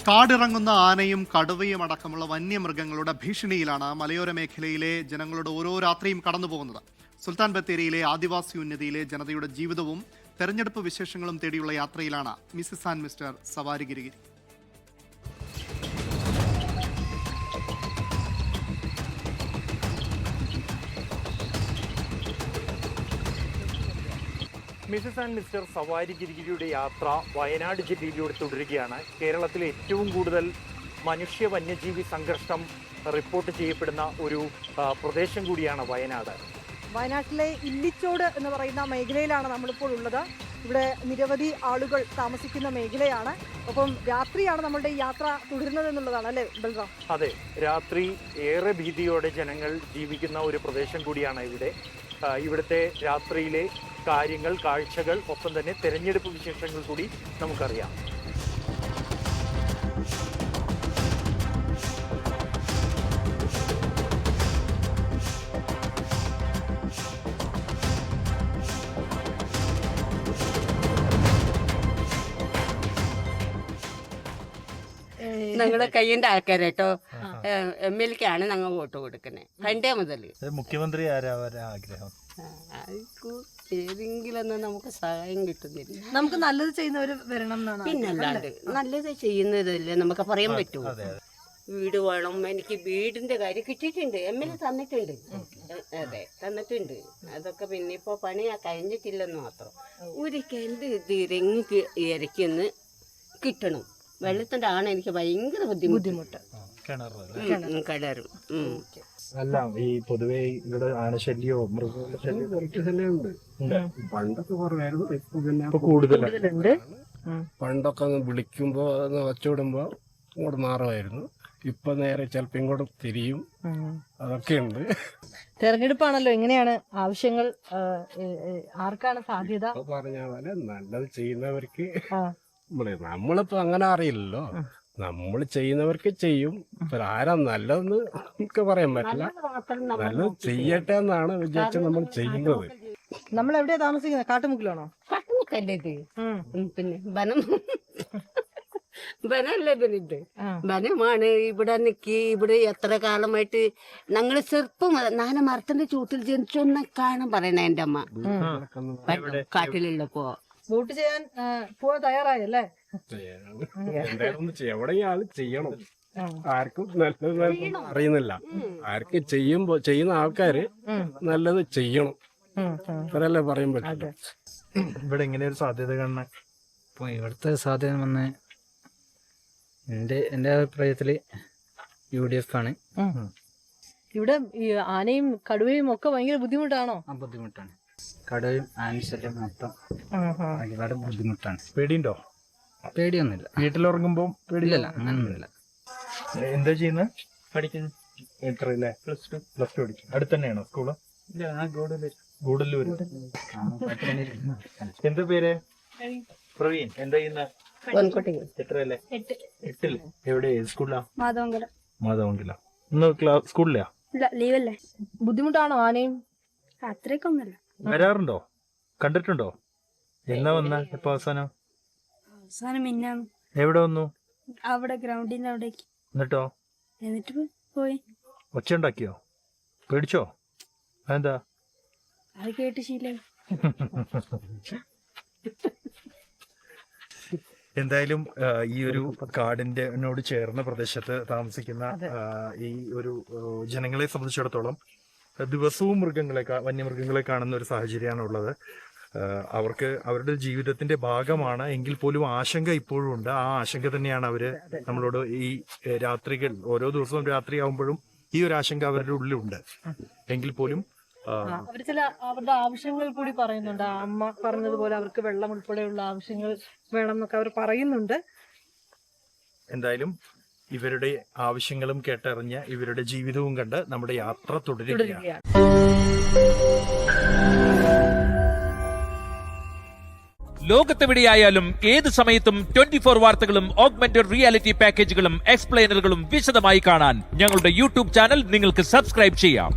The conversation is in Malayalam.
കാടിറങ്ങുന്ന ആനയും കടുവയും അടക്കമുള്ള വന്യമൃഗങ്ങളുടെ ഭീഷണിയിലാണ് മലയോര മേഖലയിലെ ജനങ്ങളുടെ ഓരോ രാത്രിയും കടന്നുപോകുന്നത്. സുൽത്താൻ ബത്തേരിയിലെ ആദിവാസി ഉന്നതിയിലെ ജനതയുടെ ജീവിതവും തെരഞ്ഞെടുപ്പ് വിശേഷങ്ങളും തേടിയുള്ള യാത്രയിലാണ് മിസിസ് ആൻഡ് മിസ്റ്റർ സവാരി ഗിരിഗിരി. മിസസ് ആൻഡ് മിസ്റ്റർ സവാരി ഗിരിഗിരിയുടെ യാത്ര വയനാട് ജില്ലയിലൂടെ തുടരുകയാണ്. കേരളത്തിലെ ഏറ്റവും കൂടുതൽ മനുഷ്യ വന്യജീവി സംഘർഷം റിപ്പോർട്ട് ചെയ്യപ്പെടുന്ന ഒരു പ്രദേശം കൂടിയാണ് വയനാട്. വയനാട്ടിലെ ഇല്ലിച്ചോട് എന്ന് പറയുന്ന മേഖലയിലാണ് നമ്മളിപ്പോൾ ഉള്ളത്. ഇവിടെ നിരവധി ആളുകൾ താമസിക്കുന്ന മേഖലയാണ്. ഒപ്പം രാത്രിയാണ് നമ്മളുടെ ഈ യാത്ര തുടരുന്നത് എന്നുള്ളതാണ് അല്ലേ ബൽറാം? അതെ, രാത്രി ഏറെ ഭീതിയോടെ ജനങ്ങൾ ജീവിക്കുന്ന ഒരു പ്രദേശം കൂടിയാണ് ഇവിടെ. ഇവിടുത്തെ രാത്രിയിലെ കാര്യങ്ങൾ, കാഴ്ചകൾ, ഒപ്പം തന്നെ തെരഞ്ഞെടുപ്പ് വിശേഷങ്ങൾ കൂടി നമുക്കറിയാം. ഞങ്ങളുടെ കയ്യിന്റെ ആൾക്കാരേട്ടോ MLA-ക്കാണ് ഞങ്ങൾ വോട്ട് കൊടുക്കുന്നത് പണ്ടേ മുതൽ. മുഖ്യമന്ത്രി ആഗ്രഹം ഏതെങ്കിലും നമുക്ക് സഹായം കിട്ടുന്നില്ല. നമുക്ക് നല്ലത് ചെയ്യുന്നവര് വരണം എന്നാണ്. പിന്നല്ലാണ്ട് നല്ലത് ചെയ്യുന്നതല്ലേ നമുക്ക് പറയാൻ പറ്റുമോ? വീട് വേണം, എനിക്ക് വീടിന്റെ കാര്യം കിട്ടിയിട്ടുണ്ട്, MLA തന്നിട്ടുണ്ട്. അതെ, തന്നിട്ടുണ്ട്. അതൊക്കെ പിന്നെ ഇപ്പൊ പണി കഴിഞ്ഞിട്ടില്ലെന്ന് മാത്രം. ഒരു കിണറ് തിരങ്ങി ഇരയ്ക്കൊന്ന് കിട്ടണം. വെള്ളത്തിന്റെ ആണ് എനിക്ക് ഭയങ്കര ബുദ്ധിമുട്ട്. കിണറും അല്ല, ഈ പൊതുവെ ഇവിടെ ആനശല്യോ മൃഗശല്യമുണ്ട്. പണ്ടൊക്കെ കുറവായിരുന്നു, ഇപ്പൊ പിന്നെ കൂടുതലുണ്ട്. പണ്ടൊക്കെ വിളിക്കുമ്പോ വച്ചുവിടുമ്പോ ഇങ്ങോട്ട് മാറുമായിരുന്നു. ഇപ്പൊ നേരെ ചിലപ്പോ ഇങ്ങോട്ട് തിരിയും. അതൊക്കെയുണ്ട്. തെരഞ്ഞെടുപ്പാണല്ലോ, എങ്ങനെയാണ് ആവശ്യങ്ങൾ, ആർക്കാണ് സാധ്യത? പറഞ്ഞ പോലെ നല്ലത് ചെയ്യുന്നവർക്ക് നമ്മളിപ്പോ അങ്ങനെ അറിയില്ലല്ലോ. നമ്മൾ ചെയ്യുന്നവർക്ക് ചെയ്യും. ആരാ നല്ലതെന്ന് നമുക്ക് പറയാൻ പറ്റില്ല. നല്ലത് ചെയ്യട്ടെ എന്നാണ് വിചാരിച്ച് നമ്മൾ ചെയ്യുന്നത്. നമ്മൾ എവിടെയാ താമസിക്കുന്നത്? കാട്ടുമുക്കിലാണോ? കാട്ടുമുക്കല്ലേ ഇത്? പിന്നെ വനല്ലേ ഇത്? വനമാണ്. ഇവിടെ നിക്കി ഇവിടെ എത്ര കാലമായിട്ട് ഞങ്ങള് ചെറുപ്പം നാല് മരത്തിന്റെ ചൂട്ടിൽ ജനിച്ചൊന്ന് കാണാൻ പറയണ എന്റെ അമ്മ കാട്ടിലുള്ളപ്പോ. വോട്ട് ചെയ്യാൻ പോവാൻ തയ്യാറായല്ലേ? എവിടെയും ആള് ചെയ്യണം. ആർക്കും നല്ലത് അറിയുന്നില്ല. ആർക്ക് ചെയ്യുന്ന ആൾക്കാര് നല്ലത് ചെയ്യണം. ഇവരല്ലേ പറയാൻ പറ്റില്ല. ഇവിടെ എങ്ങനെ ഒരു സാധ്യത കാണാൻ? ഇപ്പോൾ ഇവിടുത്തെ സാധ്യത വന്ന് എൻ്റെ അഭിപ്രായത്തില് UDF ആണ്. ഇവിടെ ഈ ആനയും കടുവയും ഒക്കെ ഭയങ്കര ബുദ്ധിമുട്ടാണോ? ബുദ്ധിമുട്ടാണ്. കടുവയും ആനശല്യം മൊത്തം ഒരുപാട് ബുദ്ധിമുട്ടാണ്. പേടിയുണ്ടോ? പേടിയൊന്നുമില്ല. വീട്ടിലിറങ്ങുമ്പോ പേടിയില്ല, അങ്ങനൊന്നുമില്ല. എന്താ ചെയ്യുന്നത്? പഠിക്കുന്നു. എത്രയില്ലേ? പ്ലസ് ടു പഠിക്കും. അടുത്ത് തന്നെയാണോ സ്കൂള്? ഗൂഡല്ലൂര്. എന്താ പേര്? പ്രവീൺ. എന്താ ചെയ്യുന്ന? എത്രയല്ലേ? 8. എവിടെ? സ്കൂളിലാ? മാധവങ്കില. ഇന്ന് സ്കൂളിലാ? ലീവല്ലേ? ബുദ്ധിമുട്ടാണോ ആനയും? അത്രയ്ക്കൊന്നുമില്ല. വരാറുണ്ടോ? കണ്ടിട്ടുണ്ടോ? എന്നാ വന്ന? എപ്പോ അവസാനം? മിന്നാന്ന്. എവിടെ വന്നു? അവിടെ ഗ്രൗണ്ടിന്റെ അവിടേക്ക്. എന്നിട്ട് പോയി. ഒച്ച ഉണ്ടാക്കിയോ? പേടിച്ചോ? അതെന്താ? അത് കേട്ട് ശീലം. എന്തായാലും ഈ ഒരു കാടിനോട് ചേർന്ന പ്രദേശത്ത് താമസിക്കുന്ന ഈ ഒരു ജനങ്ങളെ സംബന്ധിച്ചിടത്തോളം ദിവസവും വന്യമൃഗങ്ങളെ കാണുന്ന ഒരു സാഹചര്യമാണ് ഉള്ളത്. അവർക്ക് അവരുടെ ജീവിതത്തിന്റെ ഭാഗമാണ് എങ്കിൽ പോലും ആശങ്ക ഇപ്പോഴും ഉണ്ട്. ആ ആശങ്ക തന്നെയാണ് അവര് നമ്മളോട് ഈ രാത്രികൾ ഓരോ ദിവസവും രാത്രിയാവുമ്പോഴും ഈ ഒരു ആശങ്ക അവരുടെ ഉള്ളിലുണ്ട്. എങ്കിൽ പോലും അവർ ചില അവരുടെ ആവശ്യങ്ങൾ കൂടി പറയുന്നുണ്ട്. അമ്മ പറഞ്ഞതുപോലെ അവർക്ക് വെള്ളം ഉൾപ്പെടെയുള്ള ആവശ്യങ്ങൾ വേണം എന്നൊക്കെ അവർ പറയുന്നുണ്ട്. എന്തായാലും ഇവരുടെ ആവശ്യങ്ങളും കേട്ടറിഞ്ഞ് ഇവരുടെ ജീവിതവും കണ്ട് നമ്മുടെ യാത്ര തുടരുകയാണ്. ലോകത്തെവിടെയായാലും ഏത് സമയത്തും 24 വാർത്തകളും ഓഗ്മെന്റഡ് റിയാലിറ്റി പാക്കേജുകളും എക്സ്പ്ലെയിനറുകളും വിശദമായി കാണാൻ ഞങ്ങളുടെ YouTube ചാനൽ നിങ്ങൾക്ക് സബ്സ്ക്രൈബ് ചെയ്യാം.